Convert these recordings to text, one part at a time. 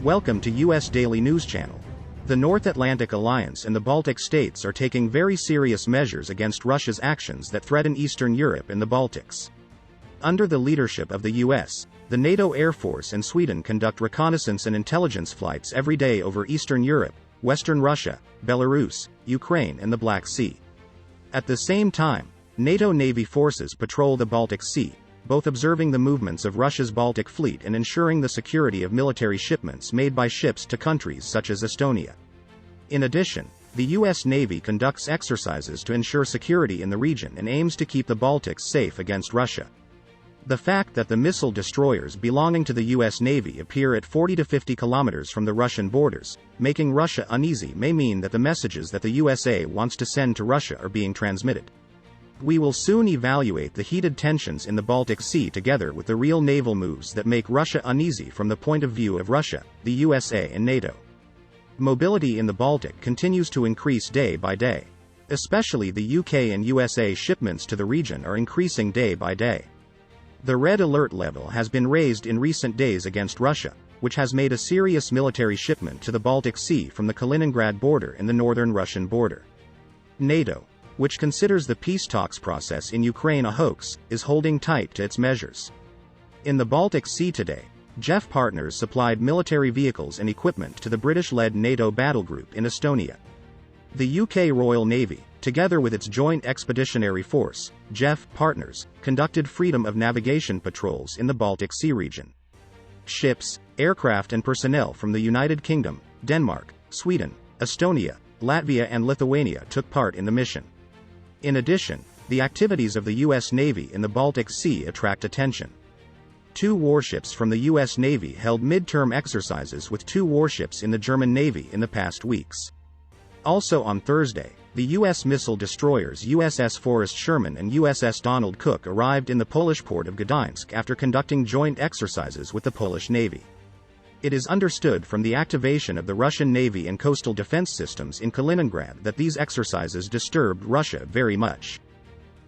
Welcome to US Daily News Channel. The North Atlantic Alliance and the Baltic states are taking very serious measures against Russia's actions that threaten Eastern Europe and the Baltics. Under the leadership of the US, the NATO Air Force and Sweden conduct reconnaissance and intelligence flights every day over Eastern Europe, Western Russia, Belarus, Ukraine and the Black Sea. At the same time, NATO Navy forces patrol the Baltic Sea, both observing the movements of Russia's Baltic Fleet and ensuring the security of military shipments made by ships to countries such as Estonia. In addition, the U.S. Navy conducts exercises to ensure security in the region and aims to keep the Baltics safe against Russia. The fact that the missile destroyers belonging to the U.S. Navy appear at 40 to 50 kilometers from the Russian borders, making Russia uneasy, may mean that the messages that the USA wants to send to Russia are being transmitted. We will soon evaluate the heated tensions in the Baltic Sea together with the real naval moves that make Russia uneasy from the point of view of Russia, the USA and NATO. Mobility in the Baltic continues to increase day by day. Especially the UK and USA shipments to the region are increasing day by day. The red alert level has been raised in recent days against Russia, which has made a serious military shipment to the Baltic Sea from the Kaliningrad border in the northern Russian border. NATO, which considers the peace talks process in Ukraine a hoax, is holding tight to its measures. In the Baltic Sea today, JEF partners supplied military vehicles and equipment to the British-led NATO battle group in Estonia. The UK Royal Navy, together with its Joint Expeditionary Force, JEF partners, conducted freedom of navigation patrols in the Baltic Sea region. Ships, aircraft and personnel from the United Kingdom, Denmark, Sweden, Estonia, Latvia and Lithuania took part in the mission. In addition, the activities of the U.S. Navy in the Baltic Sea attract attention. 2 warships from the U.S. Navy held midterm exercises with 2 warships in the German Navy in the past weeks. Also on Thursday, the U.S. missile destroyers USS Forrest Sherman and USS Donald Cook arrived in the Polish port of Gdańsk after conducting joint exercises with the Polish Navy. It is understood from the activation of the Russian Navy and coastal defense systems in Kaliningrad that these exercises disturbed Russia very much.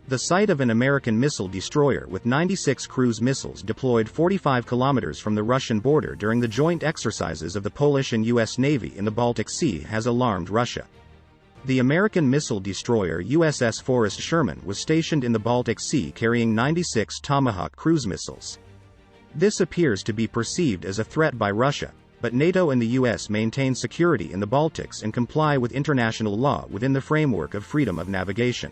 The sight of an American missile destroyer with 96 cruise missiles deployed 45 kilometers from the Russian border during the joint exercises of the Polish and U.S. Navy in the Baltic Sea has alarmed Russia. The American missile destroyer USS Forrest Sherman was stationed in the Baltic Sea carrying 96 Tomahawk cruise missiles. This appears to be perceived as a threat by Russia, but NATO and the US maintain security in the Baltics and comply with international law within the framework of freedom of navigation.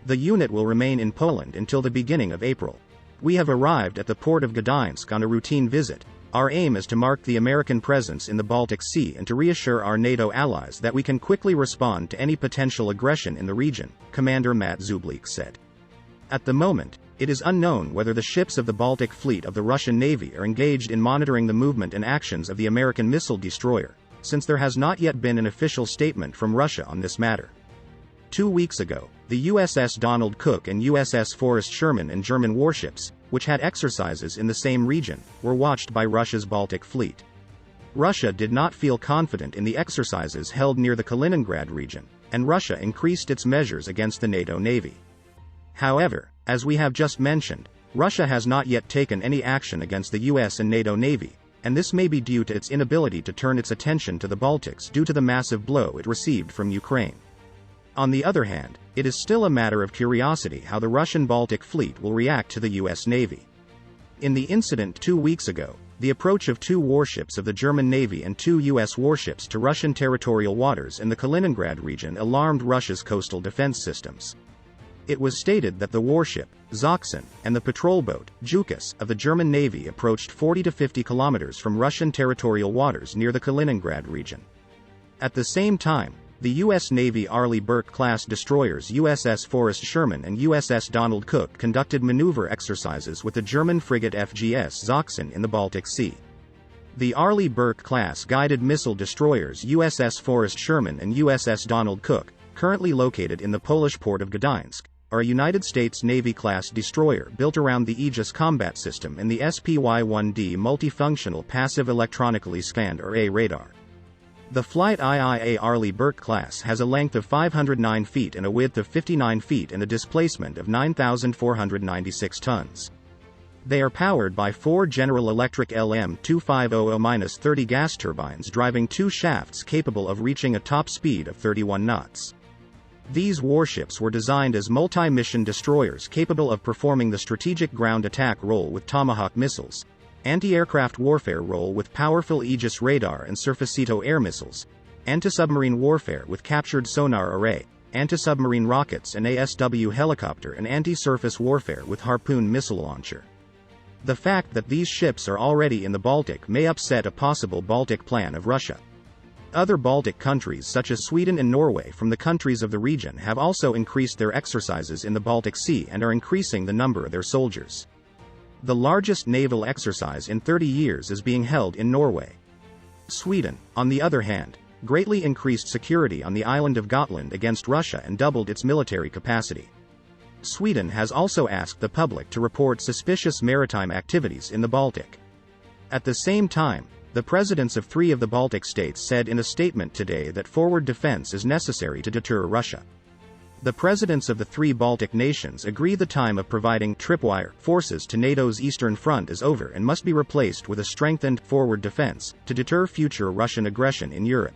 The unit will remain in Poland until the beginning of April. We have arrived at the port of Gdańsk on a routine visit. Our aim is to mark the American presence in the Baltic Sea and to reassure our NATO allies that we can quickly respond to any potential aggression in the region, Commander Matt Zublik said. At the moment, it is unknown whether the ships of the Baltic Fleet of the Russian Navy are engaged in monitoring the movement and actions of the American missile destroyer, since there has not yet been an official statement from Russia on this matter. 2 weeks ago, the USS Donald Cook and USS Forrest Sherman and German warships, which had exercises in the same region, were watched by Russia's Baltic Fleet. Russia did not feel confident in the exercises held near the Kaliningrad region, and Russia increased its measures against the NATO Navy. However, as we have just mentioned, Russia has not yet taken any action against the US and NATO Navy, and this may be due to its inability to turn its attention to the Baltics due to the massive blow it received from Ukraine. On the other hand, it is still a matter of curiosity how the Russian Baltic Fleet will react to the US Navy. In the incident 2 weeks ago, the approach of 2 warships of the German Navy and 2 US warships to Russian territorial waters in the Kaliningrad region alarmed Russia's coastal defense systems. It was stated that the warship, Zaksin, and the patrol boat, Jukas, of the German Navy approached 40 to 50 kilometers from Russian territorial waters near the Kaliningrad region. At the same time, the U.S. Navy Arleigh Burke-class destroyers USS Forrest Sherman and USS Donald Cook conducted maneuver exercises with the German frigate FGS Zaksin in the Baltic Sea. The Arleigh Burke-class guided missile destroyers USS Forrest Sherman and USS Donald Cook, currently located in the Polish port of Gdańsk, are a United States Navy-class destroyer built around the Aegis Combat System and the SPY-1D Multifunctional Passive Electronically Scanned Array radar. The Flight IIA Arleigh Burke class has a length of 509 feet and a width of 59 feet and a displacement of 9,496 tons. They are powered by 4 General Electric LM2500-30 gas turbines driving 2 shafts capable of reaching a top speed of 31 knots. These warships were designed as multi-mission destroyers capable of performing the strategic ground attack role with Tomahawk missiles, anti-aircraft warfare role with powerful Aegis radar and Surfacito air missiles, anti-submarine warfare with captured sonar array, anti-submarine rockets and ASW helicopter, and anti-surface warfare with Harpoon missile launcher. The fact that these ships are already in the Baltic may upset a possible Baltic plan of Russia. Other Baltic countries such as Sweden and Norway from the countries of the region have also increased their exercises in the Baltic Sea and are increasing the number of their soldiers. The largest naval exercise in 30 years is being held in Norway. Sweden, on the other hand, greatly increased security on the island of Gotland against Russia and doubled its military capacity. Sweden has also asked the public to report suspicious maritime activities in the Baltic. At the same time, the presidents of 3 of the Baltic states said in a statement today that forward defense is necessary to deter Russia. The presidents of the 3 Baltic nations agree the time of providing tripwire forces to NATO's eastern front is over and must be replaced with a strengthened forward defense to deter future Russian aggression in Europe.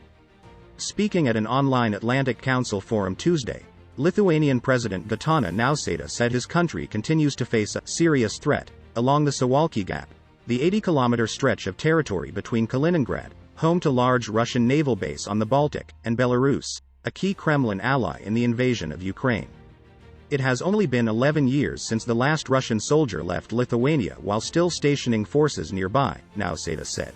Speaking at an online Atlantic Council forum Tuesday, Lithuanian President Gitanas Nausėda said his country continues to face a serious threat along the Suwalki Gap, the 80-kilometer stretch of territory between Kaliningrad, home to large Russian naval base on the Baltic, and Belarus, a key Kremlin ally in the invasion of Ukraine. It has only been 11 years since the last Russian soldier left Lithuania while still stationing forces nearby, Nausėda said.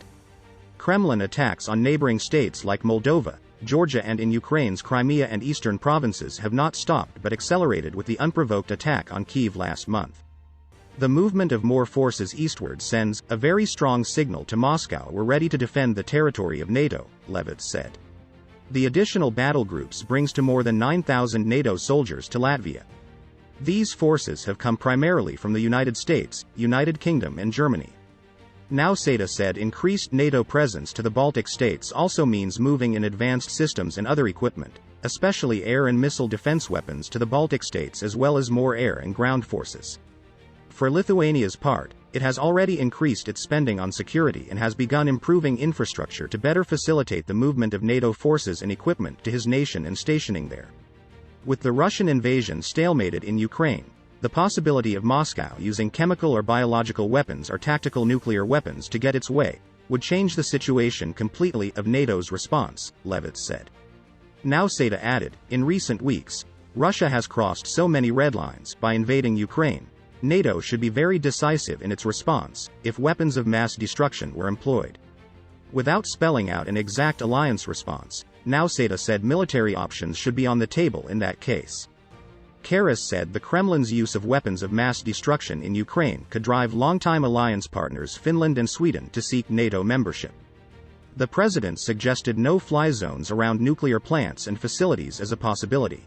Kremlin attacks on neighboring states like Moldova, Georgia and in Ukraine's Crimea and eastern provinces have not stopped but accelerated with the unprovoked attack on Kyiv last month. The movement of more forces eastward sends a very strong signal to Moscow we're ready to defend the territory of NATO, Levits said. The additional battle groups brings to more than 9,000 NATO soldiers to Latvia. These forces have come primarily from the United States, United Kingdom and Germany. Nausėda said increased NATO presence to the Baltic states also means moving in advanced systems and other equipment, especially air and missile defense weapons to the Baltic states as well as more air and ground forces. For Lithuania's part, it has already increased its spending on security and has begun improving infrastructure to better facilitate the movement of NATO forces and equipment to his nation and stationing there. With the Russian invasion stalemated in Ukraine, the possibility of Moscow using chemical or biological weapons or tactical nuclear weapons to get its way would change the situation completely of NATO's response, Levits said. Nausėda added, in recent weeks, Russia has crossed so many red lines by invading Ukraine. NATO should be very decisive in its response if weapons of mass destruction were employed. Without spelling out an exact alliance response, Nausėda said military options should be on the table in that case. Karas said the Kremlin's use of weapons of mass destruction in Ukraine could drive longtime alliance partners Finland and Sweden to seek NATO membership. The president suggested no-fly zones around nuclear plants and facilities as a possibility.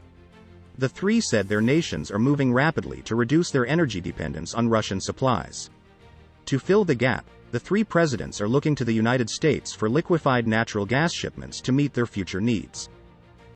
The 3 said their nations are moving rapidly to reduce their energy dependence on Russian supplies. To fill the gap, the 3 presidents are looking to the United States for liquefied natural gas shipments to meet their future needs.